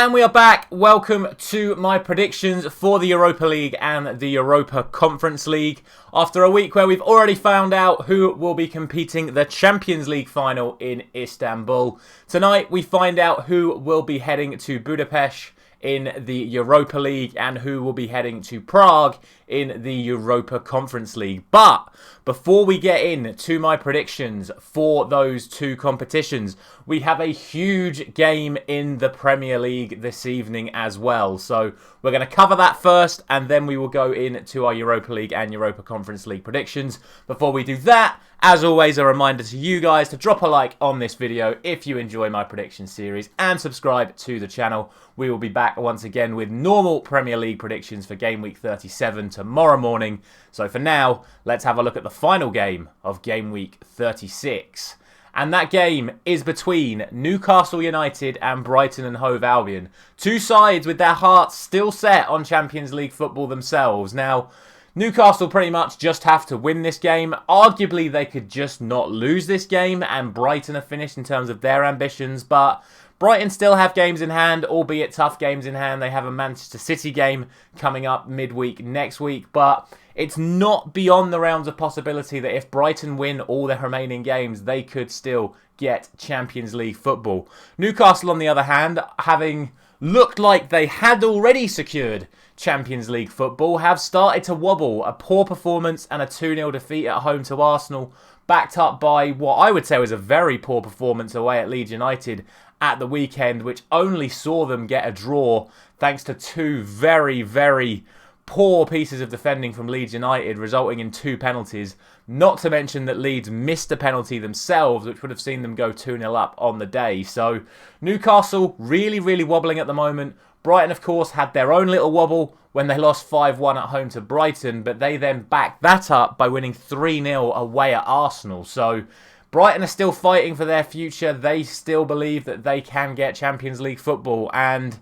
And we are back. Welcome to my predictions for the Europa League and the Europa Conference League. After a week where we've already found out who will be competing the Champions League final in Istanbul. Tonight we find out who will be heading to Budapest in the Europa League and who will be heading to Prague in the Europa Conference League. But before we get into my predictions for those two competitions, we have a huge game in the Premier League this evening as well. So we're going to cover that first and then we will go into our Europa League and Europa Conference League predictions. Before we do that, as always, a reminder to you guys to drop a like on this video if you enjoy my prediction series and subscribe to the channel. We will be back once again with normal Premier League predictions for Game Week 37 tomorrow morning. So for now, let's have a look at the final game of Game Week 36. And that game is between Newcastle United and Brighton and Hove Albion. Two sides with their hearts still set on Champions League football themselves. Now, Newcastle pretty much just have to win this game. Arguably, they could just not lose this game and Brighton are finished in terms of their ambitions. But Brighton still have games in hand, albeit tough games in hand. They have a Manchester City game coming up midweek next week. But it's not beyond the realms of possibility that if Brighton win all their remaining games, they could still get Champions League football. Newcastle, on the other hand, having looked like they had already secured Champions League football, have started to wobble. A poor performance and a 2-0 defeat at home to Arsenal, backed up by what I would say was a very poor performance away at Leeds United at the weekend, which only saw them get a draw thanks to two very, very poor pieces of defending from Leeds United, resulting in 2 penalties. Not to mention that Leeds missed a penalty themselves, which would have seen them go 2-0 up on the day. So Newcastle really, really wobbling at the moment. Brighton, of course, had their own little wobble when they lost 5-1 at home to Brighton, but they then backed that up by winning 3-0 away at Arsenal. So Brighton are still fighting for their future. They still believe that they can get Champions League football. And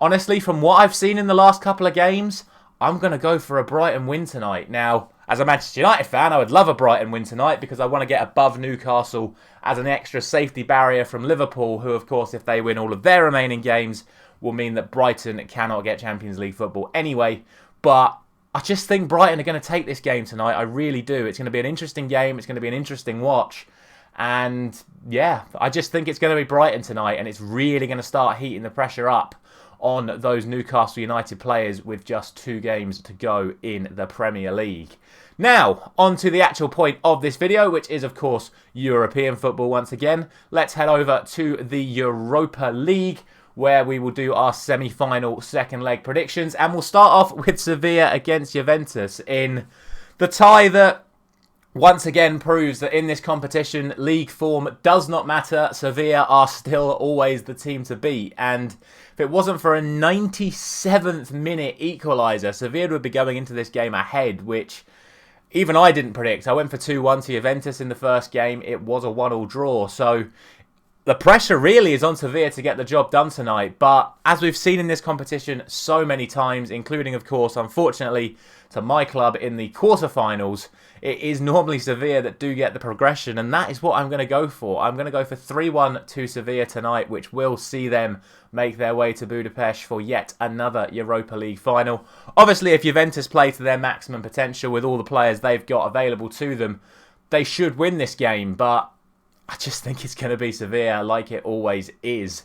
honestly, from what I've seen in the last couple of games, I'm going to go for a Brighton win tonight. Now, as a Manchester United fan, I would love a Brighton win tonight because I want to get above Newcastle as an extra safety barrier from Liverpool, who, of course, if they win all of their remaining games, will mean that Brighton cannot get Champions League football anyway. But I just think Brighton are going to take this game tonight. I really do. It's going to be an interesting game. It's going to be an interesting watch. And yeah, I just think it's going to be Brighton tonight, and it's really going to start heating the pressure up on those Newcastle United players with just 2 games to go in the Premier League. Now, on to the actual point of this video, which is, of course, European football once again. Let's head over to the Europa League, where we will do our semi-final second leg predictions. And we'll start off with Sevilla against Juventus in the tie that once again proves that in this competition, league form does not matter. Sevilla are still always the team to beat. And if it wasn't for a 97th minute equaliser, Sevilla would be going into this game ahead, which even I didn't predict. I went for 2-1 to Juventus in the first game. It was a 1-1 draw. So the pressure really is on Sevilla to get the job done tonight. But as we've seen in this competition so many times, including, of course, unfortunately, to my club in the quarterfinals, it is normally Sevilla that do get the progression, and that is what I'm going to go for. I'm going to go for 3-1 to Sevilla tonight, which will see them make their way to Budapest for yet another Europa League final. Obviously, if Juventus play to their maximum potential with all the players they've got available to them, they should win this game, but I just think it's going to be Sevilla like it always is.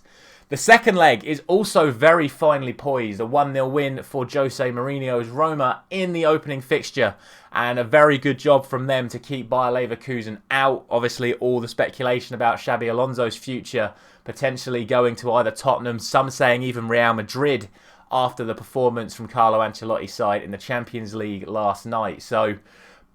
The second leg is also very finely poised. A 1-0 win for Jose Mourinho's Roma in the opening fixture. And a very good job from them to keep Bayer Leverkusen out. Obviously, all the speculation about Xabi Alonso's future potentially going to either Tottenham, some saying even Real Madrid, after the performance from Carlo Ancelotti's side in the Champions League last night. So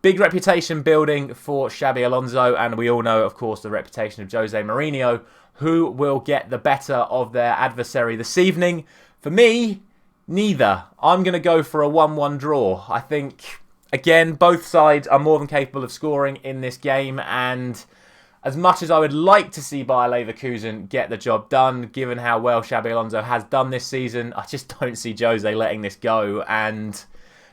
big reputation building for Xabi Alonso, and we all know, of course, the reputation of Jose Mourinho. Who will get the better of their adversary this evening? For me, neither. I'm going to go for a 1-1 draw. I think, again, both sides are more than capable of scoring in this game, and as much as I would like to see Bayer Leverkusen get the job done, given how well Xabi Alonso has done this season, I just don't see Jose letting this go, and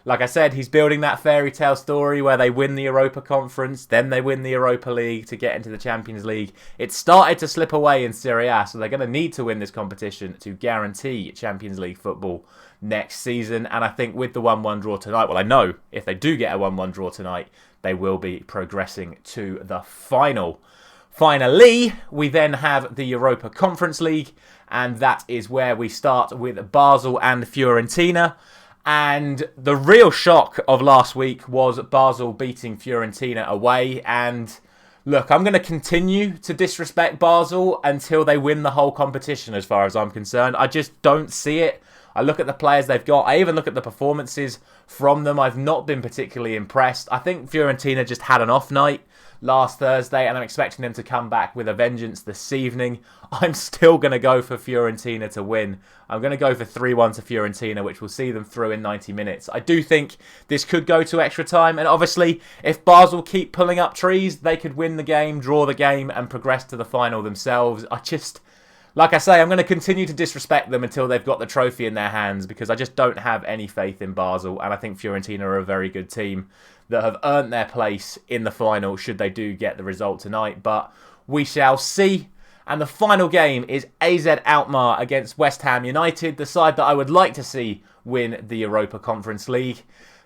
like I said, he's building that fairy tale story where they win the Europa Conference, then they win the Europa League to get into the Champions League. It started to slip away in Serie A, so they're going to need to win this competition to guarantee Champions League football next season. And I think with the 1-1 draw tonight, well, I know if they do get a 1-1 draw tonight, they will be progressing to the final. Finally, we then have the Europa Conference League, and that is where we start with Basel and Fiorentina. And the real shock of last week was Basel beating Fiorentina away. And look, I'm going to continue to disrespect Basel until they win the whole competition as far as I'm concerned. I just don't see it. I look at the players they've got. I even look at the performances from them. I've not been particularly impressed. I think Fiorentina just had an off night last Thursday, and I'm expecting them to come back with a vengeance this evening. I'm still going to go for Fiorentina to win. I'm going to go for 3-1 to Fiorentina, which will see them through in 90 minutes. I do think this could go to extra time, and obviously, if Basel keep pulling up trees, they could win the game, draw the game, and progress to the final themselves. Like I say, I'm going to continue to disrespect them until they've got the trophy in their hands, because I just don't have any faith in Basel, and I think Fiorentina are a very good team that have earned their place in the final should they do get the result tonight. But we shall see. And the final game is AZ Alkmaar against West Ham United, the side that I would like to see win the Europa Conference League.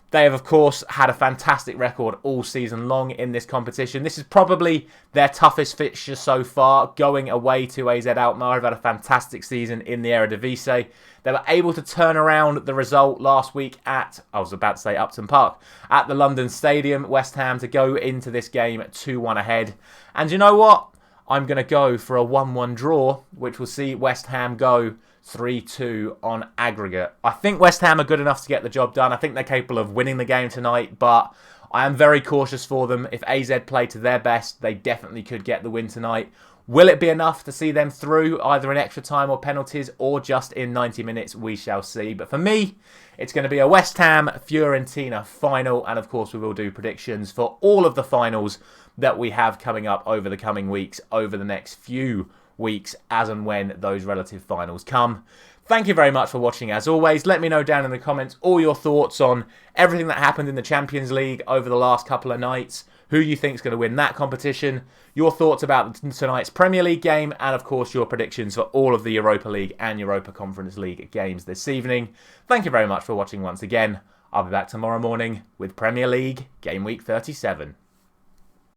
They have, of course, had a fantastic record all season long in this competition. This is probably their toughest fixture so far, going away to AZ Alkmaar. Have had a fantastic season in the Eredivisie. They were able to turn around the result last week at, I was about to say Upton Park, at the London Stadium, West Ham, to go into this game 2-1 ahead. And you know what? I'm going to go for a 1-1 draw, which will see West Ham go 3-2 on aggregate. I think West Ham are good enough to get the job done. I think they're capable of winning the game tonight, but I am very cautious for them. If AZ play to their best, they definitely could get the win tonight. Will it be enough to see them through, either in extra time or penalties, or just in 90 minutes? We shall see. But for me, it's going to be a West Ham-Fiorentina final, and of course we will do predictions for all of the finals that we have coming up over the coming weeks, over the next few weeks, as and when those relative finals come. Thank you very much for watching as always. Let me know down in the comments all your thoughts on everything that happened in the Champions League over the last couple of nights, who you think is going to win that competition, your thoughts about tonight's Premier League game, and of course your predictions for all of the Europa League and Europa Conference League games this evening. Thank you very much for watching once again. I'll be back tomorrow morning with Premier League Game Week 37.